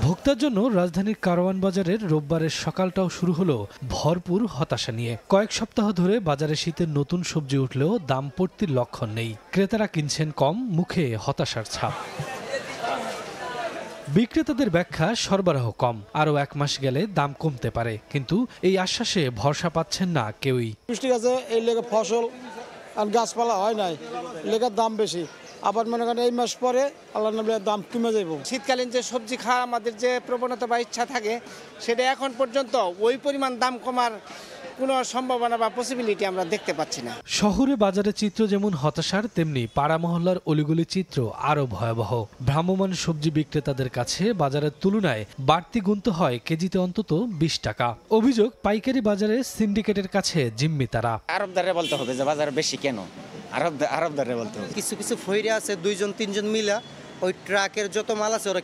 ভোক্তার জন্য রাজধানীর কারওয়ান বাজারের রোববারের সকালটাও শুরু হলো ভরপুর হতাশা নিয়ে। কয়েক সপ্তাহ ধরে বাজারে শীতের নতুন সবজি উঠলেও দাম পড়তির লক্ষণ নেই। ক্রেতারা কিনছেন কম, মুখে হতাশার ছাপ। বিক্রেতাদের ব্যাখ্যা, সরবরাহ কম, আরও 1 মাস গেলে দাম কমতে পারে, কিন্তু এই আশ্বাসে ভরসা পাচ্ছেন না কেউই। বৃষ্টি গেছে, এই লেগে ফসল আর গাছপালা হয় নাই, লেগার দাম বেশি। আবার মনে করেন এই মাস পরে আল্লাহ নবীর দাম কমে যাব। শীতকালীন যে সবজি খাওয়া আমাদের যে প্রবণতা বা ইচ্ছা থাকে, সেটা এখন পর্যন্ত ওই পরিমাণ দাম কমার কোনো সম্ভাবনা বা পসিবিলিটি আমরা দেখতে পাচ্ছি না। শহরে বাজারের চিত্র যেমন হতাশার, তেমনি পাড়া মহল্লার অলিগলির চিত্র আরও ভয়াবহ। ভ্রাম্যমাণ সবজি বিক্রেতাদের কাছে বাজারের তুলনায় বাড়তি গুনতে হয় কেজিতে অন্তত 20 টাকা। অভিযোগ, পাইকারি বাজারে সিন্ডিকেটের কাছে জিম্মি তারা। আরবদারে বলতে হবে যে বাজার বেশি কেন, আরবদারে বলতে হবে। কিছু কিছু ফইরে আছে 2-3 মিলা ওই ট্রাকের যত মাল আছে ওরা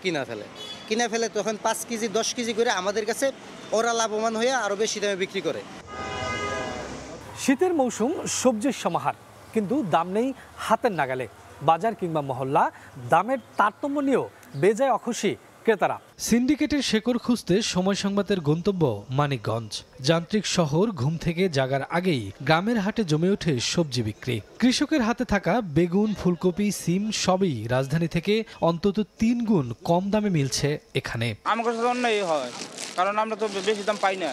কিনে ফেলে তখন 5 কেজি 10 কেজি করে আমাদের কাছে ওরা লাভবান হয়ে আরো বেশি দামে বিক্রি করে। শীতের মৌসুম, সবজির সমাহার, কিন্তু দাম নেই হাতের নাগালে। বাজার কিংবা মহল্লা, দামের তারতম্য নিয়েও বেজায় অখুশি ক্রেতারা। সিন্ডিকেটের শেকড় খুঁজতে সময় সংবাদের গন্তব্য মানিকগঞ্জ। যান্ত্রিক শহর, ঘুম থেকে জাগার আগেই গ্রামের হাটে জমে ওঠে সবজি বিক্রি। কৃষকের হাতে থাকা বেগুন, ফুলকপি, সিম সবই রাজধানী থেকে অন্তত 3 গুণ কম দামে মিলছে এখানে। আমার কাছে অন্যায় হয়, কারণ আমরা তো বেশি দাম পাই না।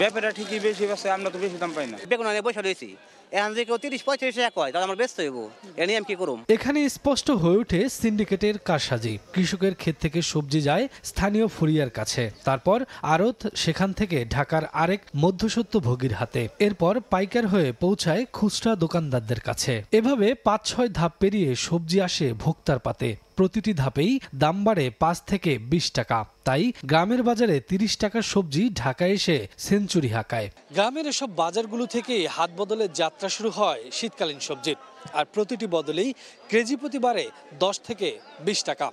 ব্যাপারটা ঠিকই বেশি আছে, আমরা তো বেশি দাম পাই না। বেগুন আনে বসে রয়েছি, এখন যে কেউ 30-35 টাকা কয়, তাহলে আমরা ব্যস্ত হইব, এ নিয়ে আমি কি করব? এখানে স্পষ্ট হয়ে ওঠে সিন্ডিকেটের কারসাজি। কৃষকের ক্ষেত থেকে সবজি যায় স্থানীয় ফুরিয়ার কাছে, তারপর আড়ত, সেখান থেকে ঢাকার আরেক মধ্যস্বত্বভোগীর হাতে, এরপর পাইকার হয়ে পৌঁছায় খুচরা দোকানদারদের কাছে। এভাবে 5-6 ধাপ পেরিয়ে সবজি আসে ভোক্তার পাতে। প্রতিটি ধাপেই দাম বাড়ে 5 থেকে 20 টাকা। তাই গ্রামের বাজারে 30 টাকার সবজি ঢাকায় এসে সেঞ্চুরি হাঁকায়। গ্রামের এসব বাজারগুলো থেকে হাত বদলের যাত্রা শুরু হয় শীতকালীন সবজির, আর প্রতিটি বদলেই কেজি প্রতি বাড়ে 10 থেকে 20 টাকা।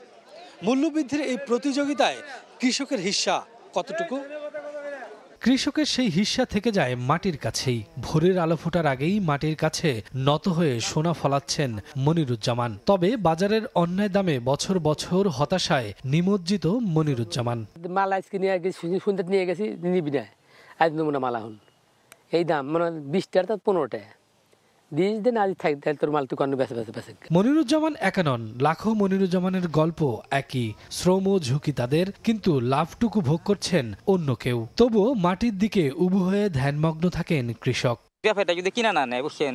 মূল্যবৃদ্ধির এই প্রতিযোগিতায় কৃষকের হিস্সা কতটুকু? কৃষকের সেই হিস্যা থেকে যায় মাটির কাছেই। ভোরের আলো ফোটার আগেই মাটির কাছে নত হয়ে সোনা ফলাচ্ছেন মনিরুজ্জামান। তবে বাজারের অন্যায় দামে বছর বছর হতাশায় নিমজ্জিত মনিরুজ্জামান। মালা আজকে নিয়ে গেছি, সুন্দর নিয়ে গেছি, নিবি না আজ নমুনা মালা হন এই দাম মানে 20 টাকা 15 টাকা। মনিরুজ্জামান একা নন, লাখো মনিরুজ্জামানের গল্প একই। শ্রম ও ঝুঁকি তাদের, কিন্তু লাভটুকু ভোগ করছেন অন্য কেউ। তবুও মাটির দিকে উবু হয়ে ধ্যানমগ্ন থাকেন কৃষক। ব্যাপারটা যদি কিনা না নেয় বুঝছেন,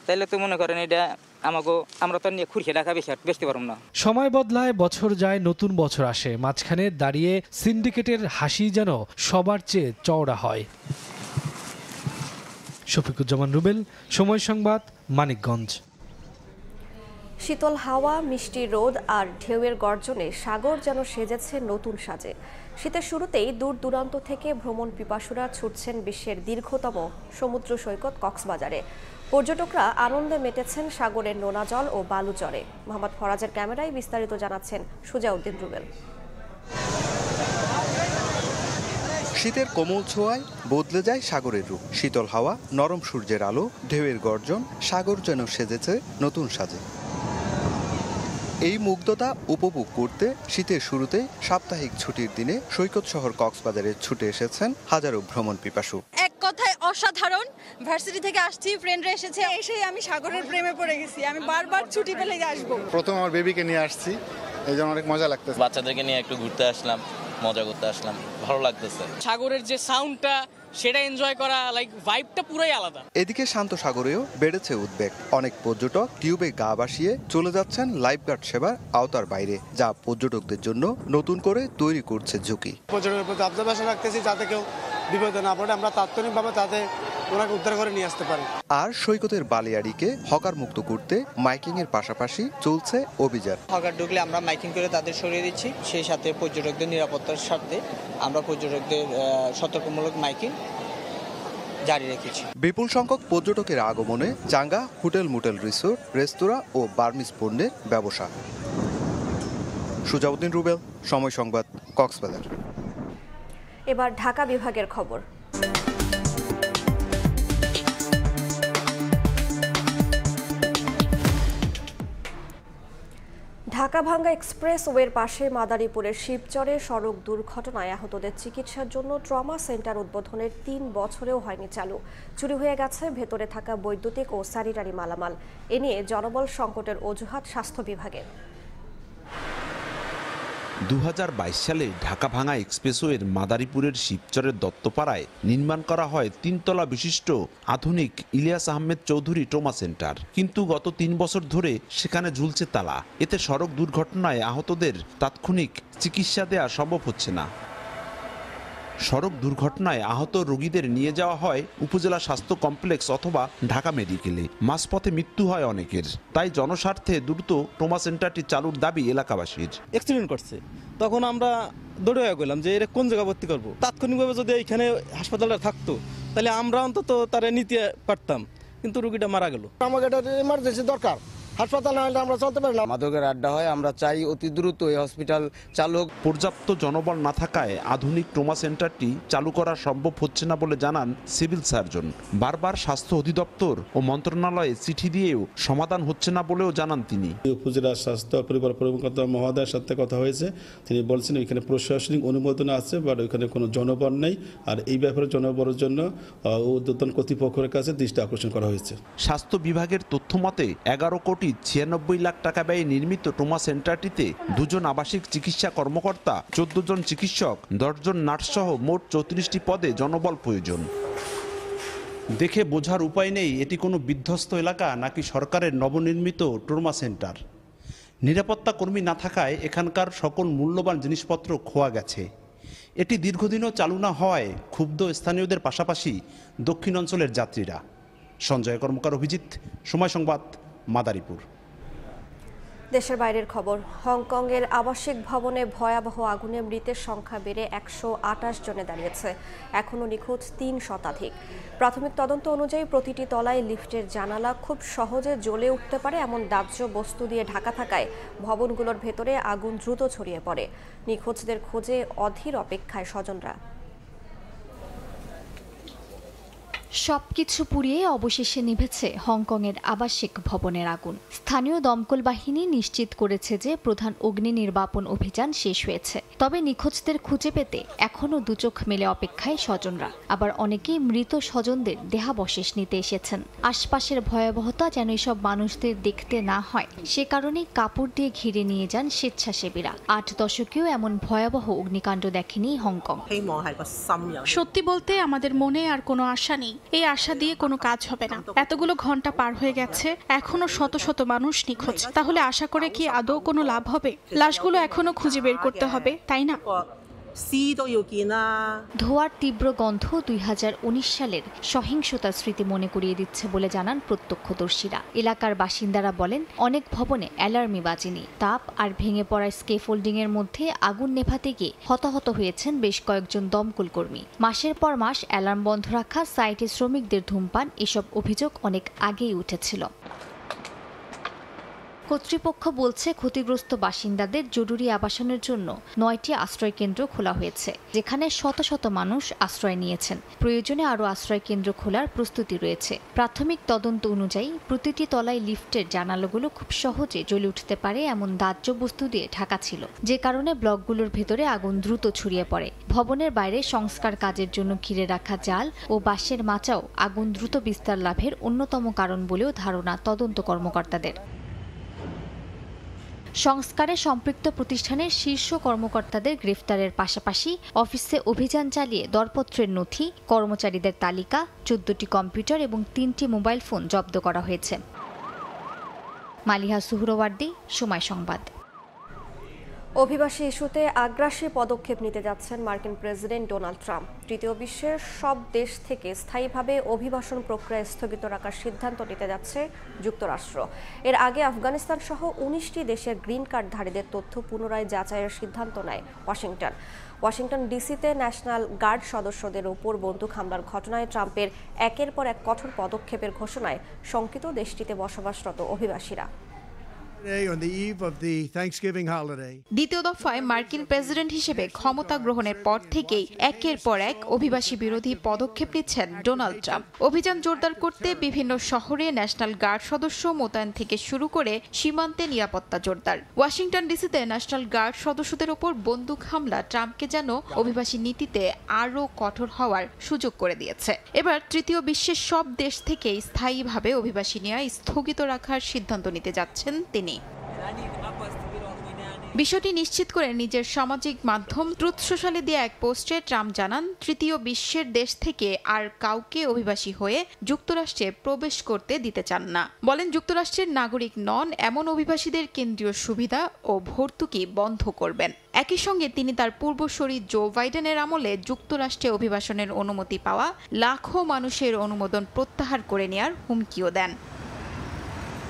তাইলে তো মনে করেন এটা আমাকে আমরা তো নিয়ে খুঁড়িয়ে রাখা বেচতে পারবো না। সময় বদলায়, বছর যায়, নতুন বছর আসে। মাঝখানে দাঁড়িয়ে সিন্ডিকেটের হাসি যেন সবার চেয়ে চওড়া হয়। শফিকুজ্জামান রুবেল, সময় সংবাদ, মানিকগঞ্জ। শীতল হাওয়া, মিষ্টি রোদ আর ঢেউয়ের গর্জনে সাগর যেন সেজেছে নতুন সাজে। শীতের শুরুতেই দূর দূরান্ত থেকে ভ্রমণ পিপাসুরা ছুটছেন বিশ্বের দীর্ঘতম সমুদ্র সৈকত কক্সবাজারে। পর্যটকরা আনন্দে মেতেছেন সাগরের নোনা জল ও বালুচরে। মোহাম্মদ ফরাজের ক্যামেরায় বিস্তারিত জানাচ্ছেন সুজাউদ্দিন রুবেল। শীতের কোমল ছোঁয়ায় বদলে যায় সাগরের রূপ। শীতল হাওয়া, নরম সূর্যের আলো, ঢেউয়ের গর্জন, সাগর যেন সেজেছে নতুন সাজে। এই মুগ্ধতা উপভোগ করতে শীতের শুরুতে সাপ্তাহিক ছুটির দিনে সৈকত শহর কক্সবাজারে ছুটে এসেছেন হাজারো ভ্রমণ পিপাসু। এক কথায় অসাধারণ। ভার্সিটি থেকে আসছি, ফ্রেন্ডরা এসেছে, এসেই আমি সাগরের প্রেমে পড়ে গেছি। আমি বারবার ছুটি পেলে আসবো। প্রথম আমার বেবিকে নিয়ে আসছি, এই জন্য অনেক মজা লাগতেছে। বাচ্চাদেরকে নিয়ে একটু ঘুরতে আসলাম, মজা করতে আসলাম, ভালো লাগতেছে। সাগরের যে সাউন্ডটা সেটা এনজয় করা, লাইক ভাইবটা পুরাই আলাদা। এদিকে শান্ত সাগরেও বেড়েছে উদ্বেগ। অনেক পর্যটক টিউবে গা ভাসিয়ে চলে যাচ্ছেন লাইফগার্ড সেবার আওতার বাইরে, যা পর্যটকদের জন্য নতুন করে তৈরি করছে ঝুঁকি। পর্যটকের প্রতি অবজারভেশন রাখতেছি যাতে কেউ বিপদে না পড়ে, আমরা তাৎক্ষণিকভাবে তাতে ওনাকে উদ্ধার করে নিয়ে আসতে পারি। আর সৈকতের বালিয়াড়িকে হকার মুক্ত করতে মাইকিং এর পাশাপাশি চলছে অভিযান। হকার ঢুকলে আমরা মাইকিং করে তাদের সরিয়ে দিচ্ছি, সেই সাথে পর্যটকদের নিরাপত্তার স্বার্থে আমরা পর্যটকদের সতর্কমূলক মাইকিং জারি রেখেছি। বিপুল সংখ্যক পর্যটকের আগমনে চাঙ্গা হোটেল, মোটেল, রিসোর্ট, রেস্তোরাঁ ও বার্মিজ পণ্যের ব্যবসা। সুজাউদ্দিন রুবেল, সময় সংবাদ, কক্সবাজার। এবার ঢাকা বিভাগের খবর। ঢাকা-ভাঙ্গা এক্সপ্রেসওয়ের পাশে মাদারীপুরের শিবচরে সড়ক দুর্ঘটনায় আহতদের চিকিৎসার জন্য ট্রমা সেন্টার উদ্বোধনের 3 বছরেও হয়নি চালু। চুরি হয়ে গেছে ভেতরে থাকা বৈদ্যুতিক ও স্যানিটারি মালামাল। এ নিয়ে জনবল সংকটের অজুহাত স্বাস্থ্য বিভাগের। 2022 সালে ঢাকা-ভাঙ্গা এক্সপ্রেসওয়ের মাদারীপুরের শিবচরের দত্তপাড়ায় নির্মাণ করা হয় 3 তলা বিশিষ্ট আধুনিক ইলিয়াস আহমেদ চৌধুরী ট্রমা সেন্টার। কিন্তু গত 3 বছর ধরে সেখানে ঝুলছে তালা। এতে সড়ক দুর্ঘটনায় আহতদের তাৎক্ষণিক চিকিৎসা দেওয়া সম্ভব হচ্ছে না। সড়ক দুর্ঘটনায় আহত রোগীদের নিয়ে যাওয়া হয় উপজেলা স্বাস্থ্য কমপ্লেক্স অথবা ঢাকা মেডিকেলে। মাঝপথে মৃত্যু হয় অনেকের। তাই জনস্বার্থে দ্রুত ট্রমা সেন্টারটি চালুর দাবি এলাকাবাসীর। অ্যাক্সিডেন্ট করছে, তখন আমরা দৌড়ে গেলাম যে এর কোন জায়গা ভর্তি করবো। তাৎক্ষণিকভাবে যদি এইখানে হাসপাতালটা থাকতো তাহলে আমরা অন্তত তারা নিতে পারতাম, কিন্তু রোগীটা মারা গেল। আমাকে এটা ইমার্জেন্সি দরকার, হাসপাতাল না হলে আমরা চলতে পারি না। মাদকের আড্ডা হয়, আমরা চাই অতি দ্রুত এই হসপিটাল চালু হোক। পর্যাপ্ত জনবল না থাকায় আধুনিক ট্রমা সেন্টারটি চালু করা সম্ভব হচ্ছে না বলে জানান সিভিল সার্জন। বারবার স্বাস্থ্য অধিদপ্তর ও মন্ত্রণালয়ে চিঠি দিয়েও সমাধান হচ্ছে না বলেও জানান তিনি। উপজেলা স্বাস্থ্য পরিবার কর্মকর্তা মহোদয়ের সাথে কথা হয়েছে, তিনি বলছেন এখানে প্রশাসনিক অনুমোদন আছে, বাট ওইখানে কোনো জনবল নেই। আর এই ব্যাপারে জনবলের জন্য ঊর্ধ্বতন কর্তৃপক্ষের কাছে দৃষ্টি আকর্ষণ করা হয়েছে। স্বাস্থ্য বিভাগের তথ্য মতে 11,96 লাখ টাকা ব্যয়ে নির্মিত ট্রমা সেন্টারটিতে 2 জন আবাসিক চিকিৎসা কর্মকর্তা, 14 জন চিকিৎসক, 10 জন নার্স সহ মোট 34টি পদে জনবল প্রয়োজন। দেখে বোঝার উপায় নেই এটি কোনো বিধ্বস্ত এলাকা নাকি সরকারের নবনির্মিত ট্রমা সেন্টার। নিরাপত্তা কর্মী না থাকায় এখানকার সকল মূল্যবান জিনিসপত্র খোয়া গেছে। এটি দীর্ঘদিনও চালু না হওয়ায় ক্ষুব্ধ স্থানীয়দের পাশাপাশি দক্ষিণ অঞ্চলের যাত্রীরা। সঞ্জয় কর্মকার, অভিজিৎ, সময় সংবাদ, মাদারীপুর। দেশের বাইরের খবর। হংকংয়ের আবাসিক ভবনে ভয়াবহ আগুনে মৃতের সংখ্যা বেড়ে 128 জনে দাঁড়িয়েছে। এখনও নিখোঁজ 3 শতাধিক। প্রাথমিক তদন্ত অনুযায়ী প্রতিটি তলায় লিফটের জানালা খুব সহজে জ্বলে উঠতে পারে এমন দাহ্য বস্তু দিয়ে ঢাকা থাকায় ভবনগুলোর ভেতরে আগুন দ্রুত ছড়িয়ে পড়ে। নিখোঁজদের খোঁজে অধীর অপেক্ষায় স্বজনরা। সবকিছু পুড়িয়ে অবশেষে নিভেছে হংকংয়ের আবাসিক ভবনের আগুন। স্থানীয় দমকল বাহিনী নিশ্চিত করেছে যে প্রধান অগ্নি নির্বাপন অভিযান শেষ হয়েছে। তবে নিখোঁজদের খুঁজে পেতে এখনও দুচোখ মেলে অপেক্ষায় স্বজনরা। আবার অনেকেই মৃত স্বজনদের দেহাবশেষ নিতে এসেছেন। আশপাশের ভয়াবহতা যেন এসব মানুষদের দেখতে না হয়, সে কারণেই কাপড় দিয়ে ঘিরে নিয়ে যান স্বেচ্ছাসেবীরা। 8 দশকেও এমন ভয়াবহ অগ্নিকাণ্ড দেখেনি হংকং। সত্যি বলতে আমাদের মনে আর কোনো আশা নেই। এই আশা দিয়ে কোনো কাজ হবে না। এতগুলো ঘন্টা পার হয়ে গেছে, এখনো শত শত মানুষ নিখোঁজ। তাহলে আশা করে কি আদৌ কোনো লাভ হবে? লাশগুলো এখনো খুঁজে বের করতে হবে, তাই না? ধোঁয়ার তীব্র গন্ধ 2019 সালের সহিংসতার স্মৃতি মনে করিয়ে দিচ্ছে বলে জানান প্রত্যক্ষদর্শীরা। এলাকার বাসিন্দারা বলেন, অনেক ভবনে অ্যালার্মই বাজেনি। তাপ আর ভেঙে পড়া স্কেফোল্ডিং এর মধ্যে আগুন নেভাতে গিয়ে হতাহত হয়েছেন বেশ কয়েকজন দমকল কর্মী। মাসের পর মাস অ্যালার্ম বন্ধ রাখা, সাইটে শ্রমিকদের ধূমপান, এসব অভিযোগ অনেক আগেই উঠেছিল। কর্তৃপক্ষ বলছে, ক্ষতিগ্রস্ত বাসিন্দাদের জরুরি আবাসনের জন্য 9টি আশ্রয় কেন্দ্র খোলা হয়েছে, যেখানে শত শত মানুষ আশ্রয় নিয়েছেন। প্রয়োজনে আরও আশ্রয় কেন্দ্র খোলার প্রস্তুতি রয়েছে। প্রাথমিক তদন্ত অনুযায়ী প্রতিটি তলায় লিফটের জানালাগুলো খুব সহজে জ্বলে উঠতে পারে এমন দাহ্য বস্তু দিয়ে ঢাকা ছিল, যে কারণে ব্লকগুলোর ভেতরে আগুন দ্রুত ছড়িয়ে পড়ে। ভবনের বাইরে সংস্কার কাজের জন্য ঘিরে রাখা জাল ও বাঁশের মাচাও আগুন দ্রুত বিস্তার লাভের অন্যতম কারণ বলেও ধারণা তদন্ত কর্মকর্তাদের। সংস্কারে সম্পৃক্ত প্রতিষ্ঠানের শীর্ষ কর্মকর্তাদের গ্রেফতারের পাশাপাশি অফিসে অভিযান চালিয়ে দরপত্রের নথি, কর্মচারীদের তালিকা, 14টি কম্পিউটার এবং 3টি মোবাইল ফোন জব্দ করা হয়েছে। মালিহা সুহরওয়ার্দী, সময় সংবাদ। অভিবাসী ইস্যুতে আগ্রাসী পদক্ষেপ নিতে যাচ্ছেন মার্কিন প্রেসিডেন্ট ডোনাল্ড ট্রাম্প। তৃতীয় বিশ্বের সব দেশ থেকে স্থায়ীভাবে অভিবাসন প্রক্রিয়া স্থগিত রাখার সিদ্ধান্ত নিতে যাচ্ছে যুক্তরাষ্ট্র। এর আগে আফগানিস্তান সহ 19টি দেশের গ্রিন কার্ডধারীদের তথ্য পুনরায় যাচাইয়ের সিদ্ধান্ত নেয় ওয়াশিংটন ডিসিতে ন্যাশনাল গার্ড সদস্যদের উপর বন্দুক হামলার ঘটনায় ট্রাম্পের একের পর এক কঠোর পদক্ষেপের ঘোষণায় শঙ্কিত দেশটিতে বসবাসরত অভিবাসীরা। দ্বিতীয় দফায় মার্কিন প্রেসিডেন্ট হিসেবে ক্ষমতা গ্রহণের পর থেকেই একের পর এক অভিবাসী বিরোধী পদক্ষেপ নিচ্ছেন ডোনাল্ড ট্রাম্প। অভিযান জোরদার করতে বিভিন্ন শহরে ন্যাশনাল গার্ড সদস্য মোতায়েন থেকে শুরু করে সীমান্তে নিরাপত্তা জোরদার। ওয়াশিংটন ডিসিতে ন্যাশনাল গার্ড সদস্যদের ওপর বন্দুক হামলা ট্রাম্পকে যেন অভিবাসী নীতিতে আরও কঠোর হওয়ার সুযোগ করে দিয়েছে। এবার তৃতীয় বিশ্বের সব দেশ থেকেই স্থায়ীভাবে অভিবাসী নেওয়া স্থগিত রাখার সিদ্ধান্ত নিতে যাচ্ছেন তিনি। বিষয়টি নিশ্চিত করে নিজের সামাজিক মাধ্যম ট্রুথ সোশ্যালে দিয়ে এক পোস্টে ট্রাম্প জানান, তৃতীয় বিশ্বের দেশ থেকে আর কাউকে অভিবাসী হয়ে যুক্তরাষ্ট্রে প্রবেশ করতে দিতে চান না। বলেন, যুক্তরাষ্ট্রের নাগরিক নন এমন অভিবাসীদের কেন্দ্রীয় সুবিধা ও ভর্তুকি বন্ধ করবেন। একই সঙ্গে তিনি তার পূর্বসূরি জো বাইডেনের আমলে যুক্তরাষ্ট্রে অভিবাসনের অনুমতি পাওয়া লাখো মানুষের অনুমোদন প্রত্যাহার করে নেয়ার হুমকিও দেন।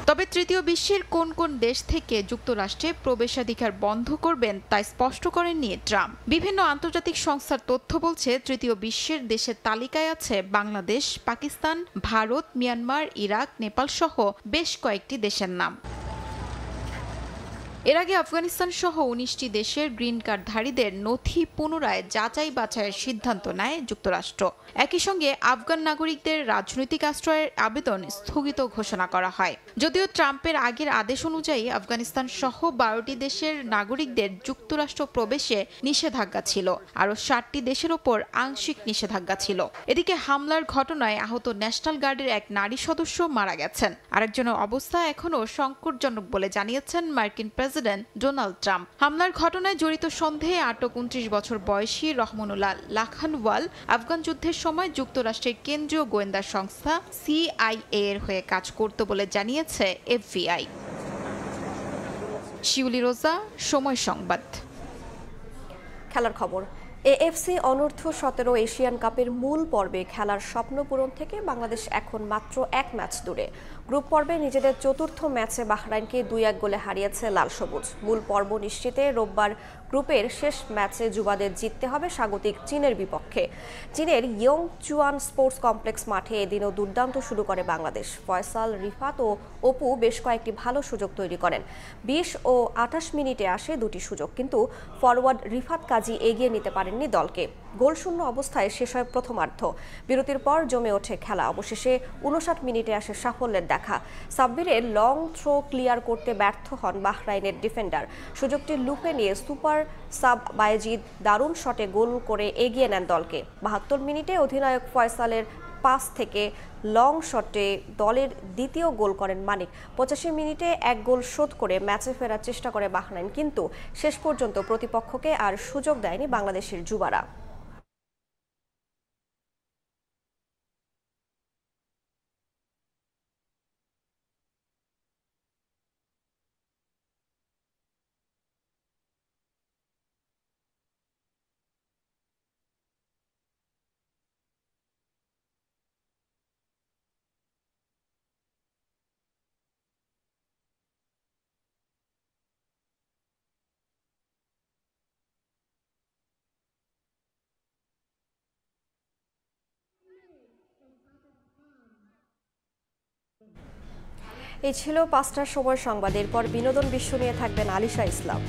তবে তৃতীয় বিশ্বের কোন কোন দেশ থেকে যুক্তরাষ্ট্রে প্রবেশাধিকার বন্ধ করবেন তা স্পষ্ট করেননি ট্রাম্প। বিভিন্ন আন্তর্জাতিক সংস্থার তথ্য বলছে, তৃতীয় বিশ্বের দেশের তালিকায় আছে বাংলাদেশ, পাকিস্তান, ভারত, মিয়ানমার, ইরাক, নেপাল সহ বেশ কয়েকটি দেশের নাম। এর আগে আফগানিস্তান সহ 19টি দেশের গ্রিন কার্ডধারীদের নথি পুনরায় যাচাই বাছাইয়ের সিদ্ধান্ত নেয় যুক্তরাষ্ট্র। একই সঙ্গে আফগান নাগরিকদের রাজনৈতিক আশ্রয়ের আবেদন স্থগিত ঘোষণা করা হয়। যদিও ট্রাম্পের আগের আদেশ অনুযায়ী আফগানিস্তান সহ 12টি দেশের নাগরিকদের যুক্তরাষ্ট্র প্রবেশে নিষেধাজ্ঞা ছিল, আরও 7টি দেশের ওপর আংশিক নিষেধাজ্ঞা ছিল। এদিকে হামলার ঘটনায় আহত ন্যাশনাল গার্ডের এক নারী সদস্য মারা গেছেন। আরেকজনের অবস্থা এখনও সংকটজনক বলে জানিয়েছেন মার্কিন প্রেসিডেন্ট ডোনাল্ড ট্রাম্প। হামলার ঘটনায় জড়িত সন্দেহে আটক 29 বছর বয়সী রহমানুল্লাহ লাখানওয়াল আফগান যুদ্ধের সময় যুক্তরাষ্ট্রের কেন্দ্রীয় গোয়েন্দা সংস্থা CIA এর হয়ে কাজ করত বলে জানিয়েছে FBI। শিউলি রোজা, সময় সংবাদ। খেলার খবর। AFC অনূর্ধ্ব 17 এশিয়ান কাপের মূল পর্বে খেলার স্বপ্ন পূরণ থেকে বাংলাদেশ এখন মাত্র 1 ম্যাচ দূরে। গ্রুপ পর্বে নিজেদের চতুর্থ ম্যাচে বাহরাইনকে 2-1 গোলে হারিয়েছে লাল সবুজ। মূল পর্ব নিশ্চিতে রোববার গ্রুপের শেষ ম্যাচে যুবাদের জিততে হবে স্বাগতিক চীনের বিপক্ষে। চীনের ইয়ং চুয়ান স্পোর্টস কমপ্লেক্স মাঠে এদিনও দুর্দান্ত শুরু করে বাংলাদেশ। ফয়সাল, রিফাত ও অপু বেশ কয়েকটি ভালো সুযোগ তৈরি করেন। 20 ও 28 মিনিটে আসে দুটি সুযোগ, কিন্তু ফরওয়ার্ড রিফাত কাজী এগিয়ে নিতে পারেননি দলকে। গোলশূন্য অবস্থায় শেষ হয় প্রথমার্ধ। বিরতির পর জমে ওঠে খেলা। অবশেষে 59 মিনিটে আসে সাফল্যের দেখা। সাব্বিরের লং থ্রো ক্লিয়ার করতে ব্যর্থ হন বাহরাইনের ডিফেন্ডার। সুযোগটি লুপে নিয়ে সুপার সাব বায়েজিদ দারুণ শটে গোল করে এগিয়ে নেন দলকে। 72 মিনিটে অধিনায়ক ফয়সালের পাস থেকে লং শটে দলের দ্বিতীয় গোল করেন মানিক। 85 মিনিটে এক গোল শোধ করে ম্যাচে ফেরার চেষ্টা করে বাহরাইন, কিন্তু শেষ পর্যন্ত প্রতিপক্ষকে আর সুযোগ দেয়নি বাংলাদেশের যুবারা। এই ছিল 5টার সময় সংবাদ। এরপর বিনোদন বিশ্ব নিয়ে থাকবেন আলিশা ইসলাম।